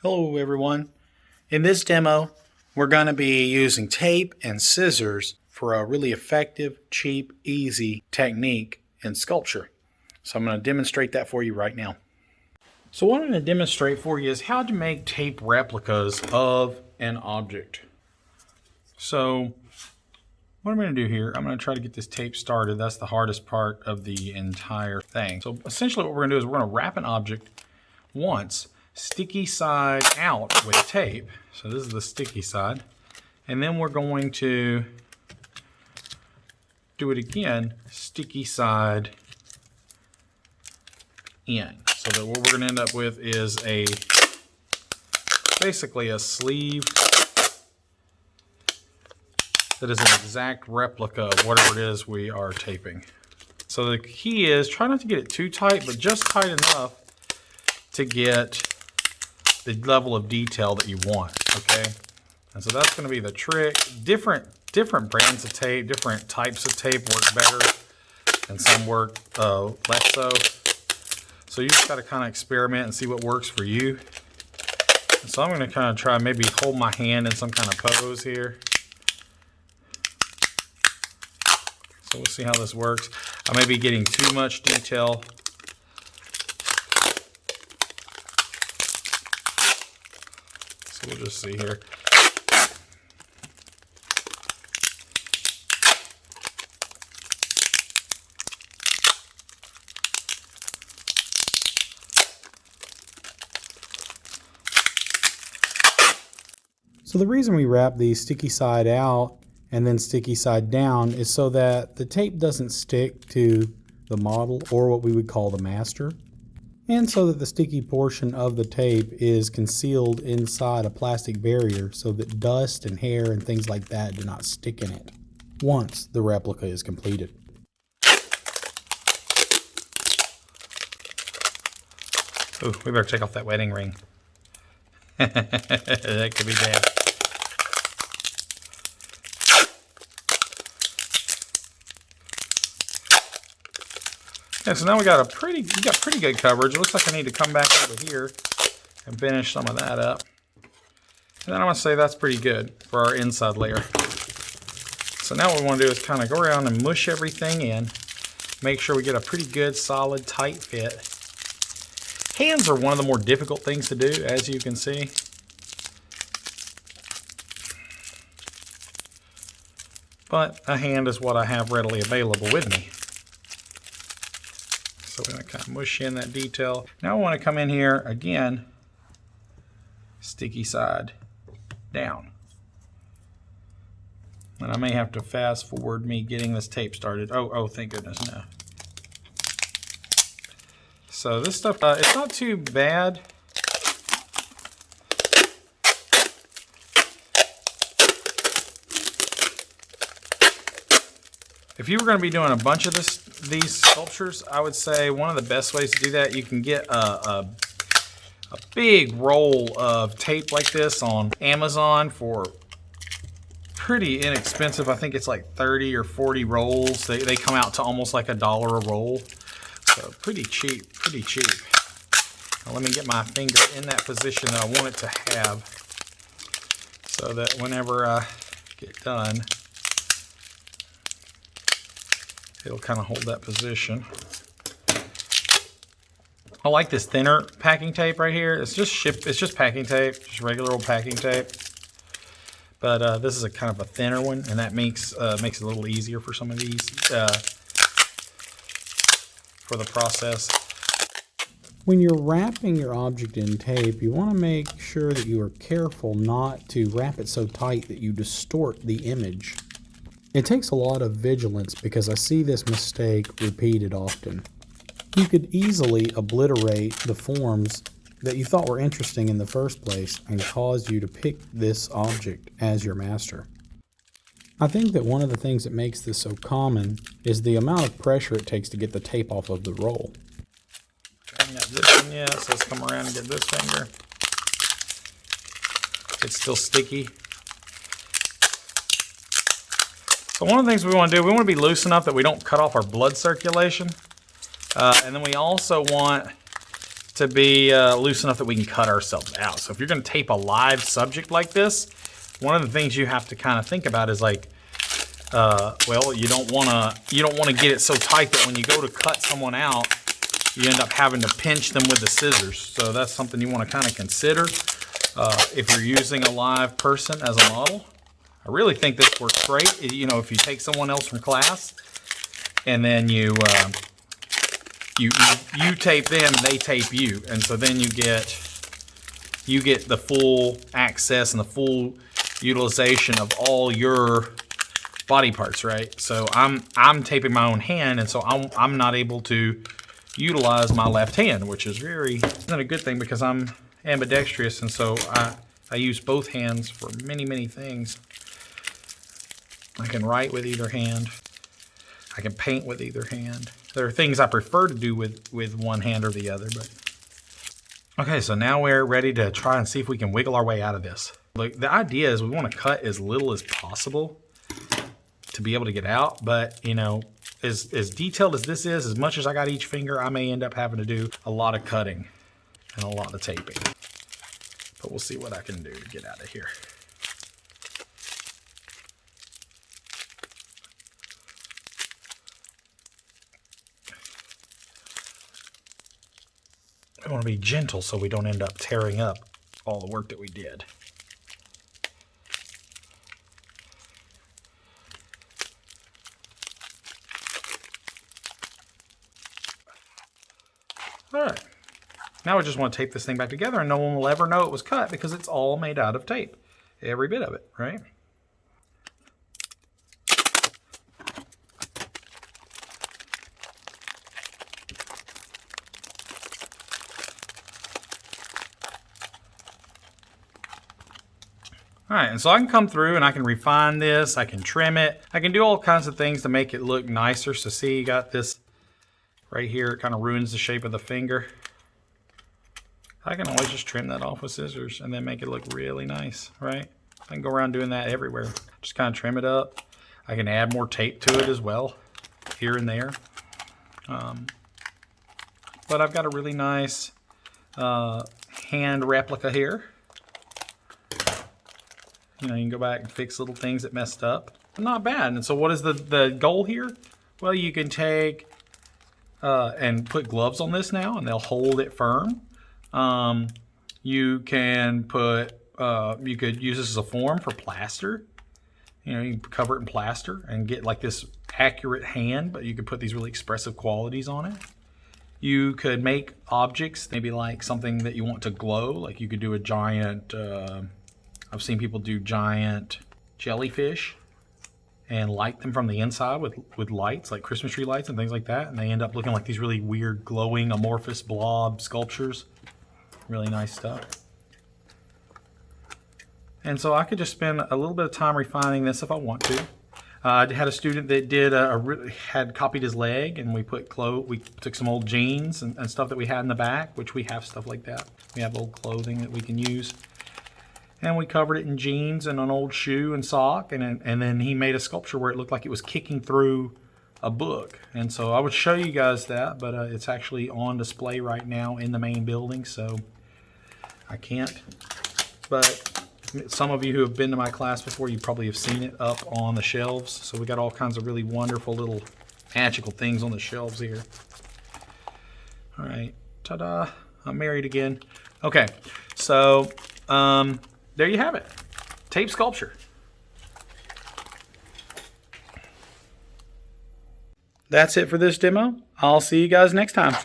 Hello everyone. In this demo, we're going to be using tape and scissors for a really effective, cheap, easy technique in sculpture. So I'm going to demonstrate that for you right now. So what I'm going to demonstrate for you is how to make tape replicas of an object. So what I'm going to do here, I'm going to try to get this tape started. That's the hardest part of the entire thing. So essentially what we're going to do is we're going to wrap an object once, sticky side out with tape. So this is the sticky side. And then we're going to do it again, sticky side in. So that what we're going to end up with is basically a sleeve that is an exact replica of whatever it is we are taping. So the key is try not to get it too tight, but just tight enough to get the level of detail that you want, okay? And so that's going to be the trick. Different brands of tape, different types of tape work better, and some work less so. So you just got to kind of experiment and see what works for you. And so I'm going to kind of try maybe hold my hand in some kind of pose here. So we'll see how this works. I may be getting too much detail. So we'll just see here. So the reason we wrap the sticky side out and then sticky side down is so that the tape doesn't stick to the model, or what we would call the master, and so that the sticky portion of the tape is concealed inside a plastic barrier so that dust and hair and things like that do not stick in it once the replica is completed. Oh, we better take off that wedding ring. That could be bad. Yeah, so now we got pretty good coverage. It looks like I need to come back over here and finish some of that up. And then I'm going to say that's pretty good for our inside layer. So now what we want to do is kind of go around and mush everything in. Make sure we get a pretty good, solid, tight fit. Hands are one of the more difficult things to do, as you can see. But a hand is what I have readily available with me. So we're going to kind of mush in that detail. Now I want to come in here again, sticky side down. And I may have to fast forward me getting this tape started. Oh, thank goodness, no. So this stuff, it's not too bad. If you were going to be doing a bunch of these sculptures, I would say one of the best ways to do that, you can get a big roll of tape like this on Amazon for pretty inexpensive. I think it's like 30 or 40 rolls. They come out to almost like $1 a roll. So pretty cheap, pretty cheap. Now let me get my finger in that position that I want it to have so that whenever I get done, it'll kind of hold that position. I like this thinner packing tape right here. It's just packing tape, just regular old packing tape. But this is a kind of a thinner one, and that makes it a little easier for some of these for the process. When you're wrapping your object in tape, you want to make sure that you are careful not to wrap it so tight that you distort the image. It takes a lot of vigilance because I see this mistake repeated often. You could easily obliterate the forms that you thought were interesting in the first place and cause you to pick this object as your master. I think that one of the things that makes this so common is the amount of pressure it takes to get the tape off of the roll. I haven't got this one yet, so let's come around and get this finger. It's still sticky. So one of the things we want to do, we want to be loose enough that we don't cut off our blood circulation. And then we also want to be loose enough that we can cut ourselves out. So if you're going to tape a live subject like this, one of the things you have to kind of think about is like, well, you don't want to get it so tight that when you go to cut someone out, you end up having to pinch them with the scissors. So that's something you want to kind of consider if you're using a live person as a model. I really think this works great. You know, if you take someone else from class and then you tape them, they tape you, and so then you get the full access and the full utilization of all your body parts, right? So I'm taping my own hand, and so I'm not able to utilize my left hand, which is not a good thing because I'm ambidextrous, and so I use both hands for many things. I can write with either hand. I can paint with either hand. There are things I prefer to do with one hand or the other, but okay, so now we're ready to try and see if we can wiggle our way out of this. Look, the idea is we want to cut as little as possible to be able to get out, but you know, as detailed as this is, as much as I got each finger, I may end up having to do a lot of cutting and a lot of taping. But we'll see what I can do to get out of here. I want to be gentle so we don't end up tearing up all the work that we did. All right. Now we just want to tape this thing back together, and no one will ever know it was cut because it's all made out of tape. Every bit of it, right? All right, and so I can come through and I can refine this, I can trim it, I can do all kinds of things to make it look nicer. So see, you got this right here, it kind of ruins the shape of the finger. I can always just trim that off with scissors and then make it look really nice, right? I can go around doing that everywhere. Just kind of trim it up. I can add more tape to it as well, here and there. But I've got a really nice hand replica here. You know, you can go back and fix little things that messed up. But not bad. And so what is the goal here? Well, you can take and put gloves on this now, and they'll hold it firm. You can put, you could use this as a form for plaster. You know, you can cover it in plaster and get like this accurate hand, but you could put these really expressive qualities on it. You could make objects, maybe like something that you want to glow. Like you could do a giant, I've seen people do giant jellyfish and light them from the inside with lights, like Christmas tree lights and things like that. And they end up looking like these really weird, glowing, amorphous blob sculptures. Really nice stuff. And so I could just spend a little bit of time refining this if I want to. I had a student that had copied his leg, and we took some old jeans and stuff that we had in the back, which we have stuff like that. We have old clothing that we can use. And we covered it in jeans and an old shoe and sock, and then he made a sculpture where it looked like it was kicking through a book. And so I would show you guys that, but it's actually on display right now in the main building, so I can't. But some of you who have been to my class before, you probably have seen it up on the shelves. So we got all kinds of really wonderful little magical things on the shelves here. All right, ta-da, I'm married again. Okay, so there you have it, tape sculpture. That's it for this demo. I'll see you guys next time.